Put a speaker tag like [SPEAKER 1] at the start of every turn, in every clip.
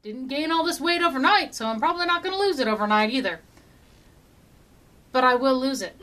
[SPEAKER 1] didn't gain all this weight overnight, so I'm probably not going to lose it overnight either. But I will lose it.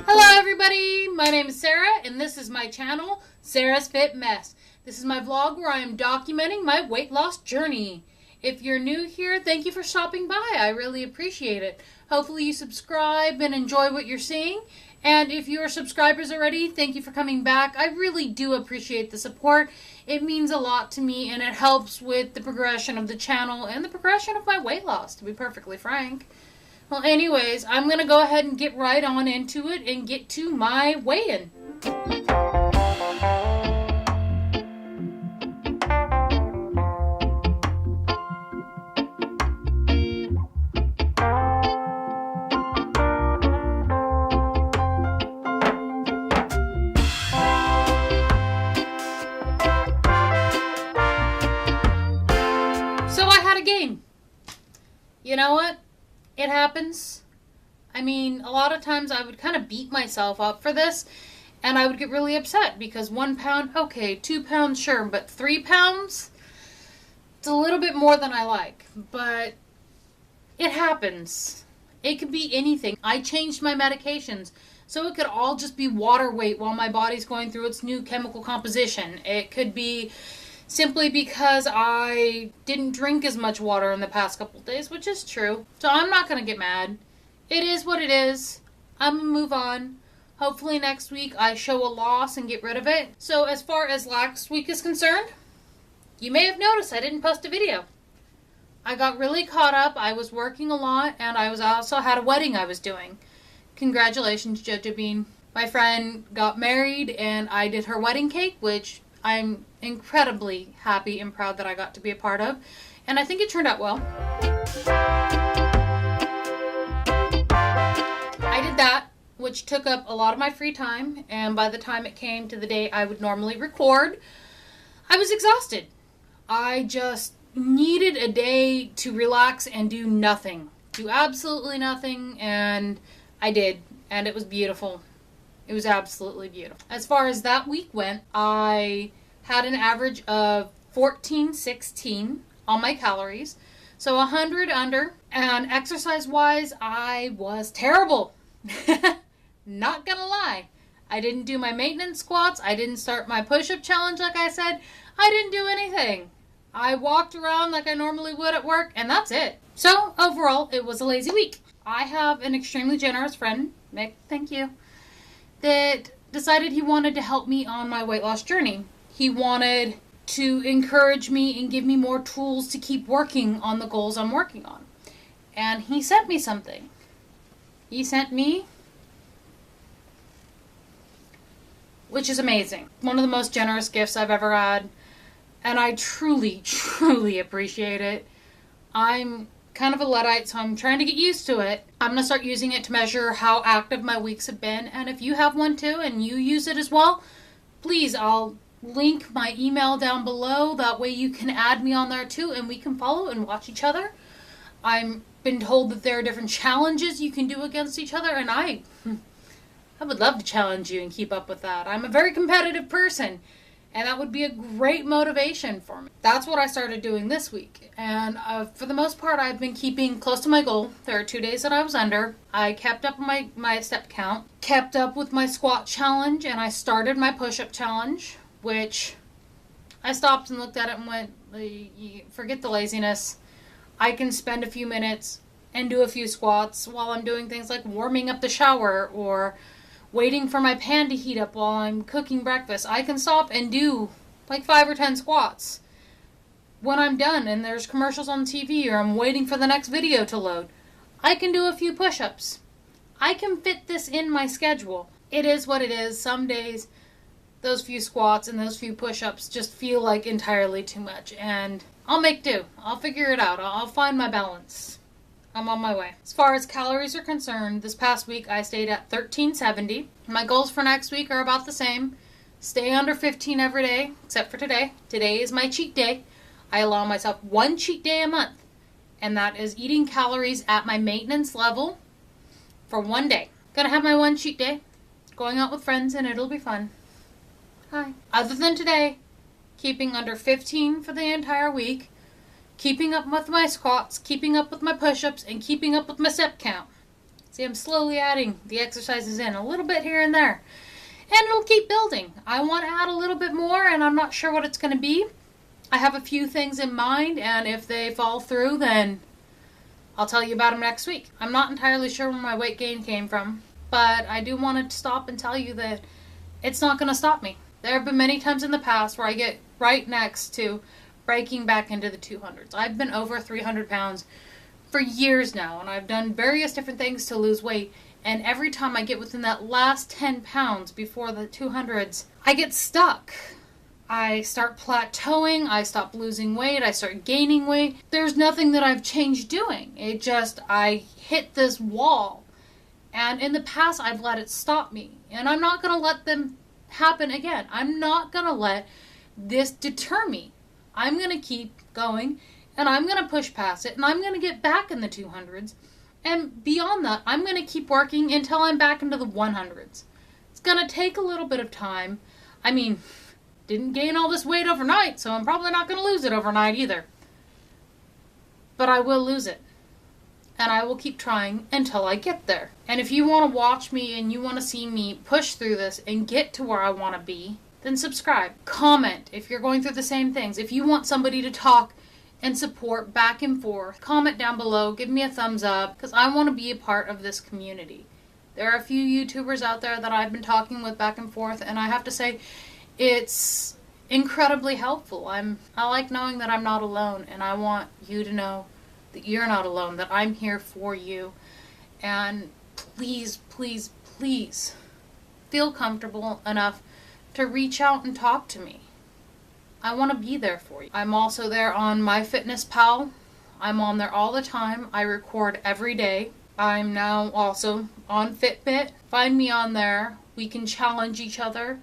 [SPEAKER 1] Hello everybody, my name is Sarah and this is my channel, SarahsFitMess. This is my vlog where I am documenting my weight loss journey. If you're new here, thank you for stopping by. I really appreciate it. Hopefully you subscribe and enjoy what you're seeing. And if you are subscribers already, thank you for coming back. I really do appreciate the support. It means a lot to me and it helps with the progression of the channel and the progression of my weight loss, to be perfectly frank. Well, anyways, I'm going to go ahead and get right on into it and get to my weigh-in. So I had a game. You know what? It happens. I mean, a lot of times I would kind of beat myself up for this, and I would get really upset because 1 pound, okay, 2 pounds, sure, but 3 pounds? It's a little bit more than I like, but it happens. It could be anything. I changed my medications, so it could all just be water weight while my body's going through its new chemical composition. It could be simply because I didn't drink as much water in the past couple days, which is true. So I'm not going to get mad. It is what it is. I'm going to move on. Hopefully next week I show a loss and get rid of it. So as far as last week is concerned, you may have noticed I didn't post a video. I got really caught up. I was working a lot and I also had a wedding I was doing. Congratulations, Jojo Bean. My friend got married and I did her wedding cake, which I'm incredibly happy and proud that I got to be a part of, and I think it turned out well. I did that, which took up a lot of my free time, and by the time it came to the day I would normally record, I was exhausted. I just needed a day to relax and do nothing. Do absolutely nothing, and I did, and it was beautiful. It was absolutely beautiful. As far as that week went, I had an average of 1416 on my calories, so 100 under. And exercise-wise, I was terrible. Not gonna lie. I didn't do my maintenance squats. I didn't start my push-up challenge like I said. I didn't do anything. I walked around like I normally would at work, and that's it. So overall, it was a lazy week. I have an extremely generous friend, Nick, thank you, that decided he wanted to help me on my weight loss journey. He wanted to encourage me and give me more tools to keep working on the goals I'm working on. And he sent me something. He sent me, which is amazing. One of the most generous gifts I've ever had. And I truly, truly appreciate it. I'm kind of a Luddite, so I'm trying to get used to it. I'm going to start using it to measure how active my weeks have been. And if you have one too and you use it as well, please, I'll link my email down below. That way you can add me on there too and we can follow and watch each other. I've been told that there are different challenges you can do against each other, and I would love to challenge you and keep up with that. I'm a very competitive person. And that would be a great motivation for me. That's what I started doing this week. And for the most part, I've been keeping close to my goal. There are 2 days that I was under. I kept up my step count, kept up with my squat challenge, and I started my push-up challenge, which I stopped and looked at it and went, forget the laziness. I can spend a few minutes and do a few squats while I'm doing things like warming up the shower or waiting for my pan to heat up while I'm cooking breakfast. I can stop and do like 5 or 10 squats. When I'm done and there's commercials on TV or I'm waiting for the next video to load, I can do a few push-ups. I can fit this in my schedule. It is what it is. Some days those few squats and those few push-ups just feel like entirely too much, and I'll make do. I'll figure it out. I'll find my balance. I'm on my way. As far as calories are concerned, this past week I stayed at 1370. My goals for next week are about the same. Stay under 15 every day, except for today. Today is my cheat day. I allow myself one cheat day a month, and that is eating calories at my maintenance level for 1 day. Gonna have my one cheat day, going out with friends, and it'll be fun. Hi. Other than today, keeping under 15 for the entire week, keeping up with my squats, keeping up with my push-ups, and keeping up with my step count. See, I'm slowly adding the exercises in a little bit here and there. And it'll keep building. I want to add a little bit more, and I'm not sure what it's going to be. I have a few things in mind, and if they fall through, then I'll tell you about them next week. I'm not entirely sure where my weight gain came from, but I do want to stop and tell you that it's not going to stop me. There have been many times in the past where I get right next to breaking back into the 200s. I've been over 300 pounds for years now, and I've done various different things to lose weight. And every time I get within that last 10 pounds before the 200s, I get stuck. I start plateauing, I stop losing weight, I start gaining weight. There's nothing that I've changed doing. I hit this wall. And in the past, I've let it stop me. And I'm not going to let them happen again. I'm not going to let this deter me. I'm going to keep going, and I'm going to push past it, and I'm going to get back in the 200s. And beyond that, I'm going to keep working until I'm back into the 100s. It's going to take a little bit of time. I mean, didn't gain all this weight overnight, so I'm probably not going to lose it overnight either. But I will lose it. And I will keep trying until I get there. And if you want to watch me and you want to see me push through this and get to where I want to be, then subscribe. Comment if you're going through the same things. If you want somebody to talk and support back and forth, comment down below, give me a thumbs up, because I want to be a part of this community. There are a few YouTubers out there that I've been talking with back and forth, and I have to say, it's incredibly helpful. I like knowing that I'm not alone, and I want you to know that you're not alone, that I'm here for you. And please, please, please feel comfortable enough to reach out and talk to me. I want to be there for you. I'm also there on MyFitnessPal. I'm on there all the time. I record every day. I'm now also on FitBit. Find me on there. We can challenge each other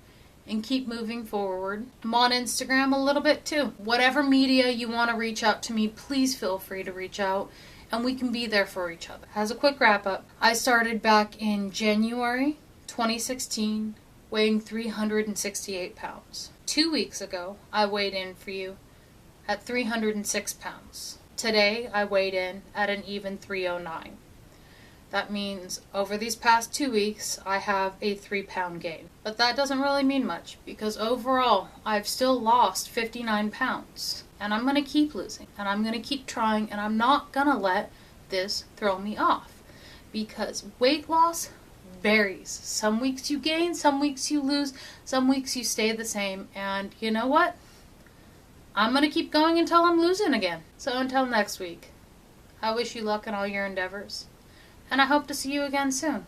[SPEAKER 1] and keep moving forward. I'm on Instagram a little bit too. Whatever media you want to reach out to me, please feel free to reach out, and we can be there for each other. As a quick wrap up, I started back in January 2016, weighing 368 pounds. 2 weeks ago, I weighed in for you at 306 pounds. Today, I weighed in at an even 309. That means over these past 2 weeks, I have a 3-pound gain. But that doesn't really mean much, because overall, I've still lost 59 pounds. And I'm going to keep losing, and I'm going to keep trying, and I'm not going to let this throw me off. Because weight loss varies. Some weeks you gain, some weeks you lose, some weeks you stay the same. And you know what? I'm going to keep going until I'm losing again. So until next week, I wish you luck in all your endeavors. And I hope to see you again soon.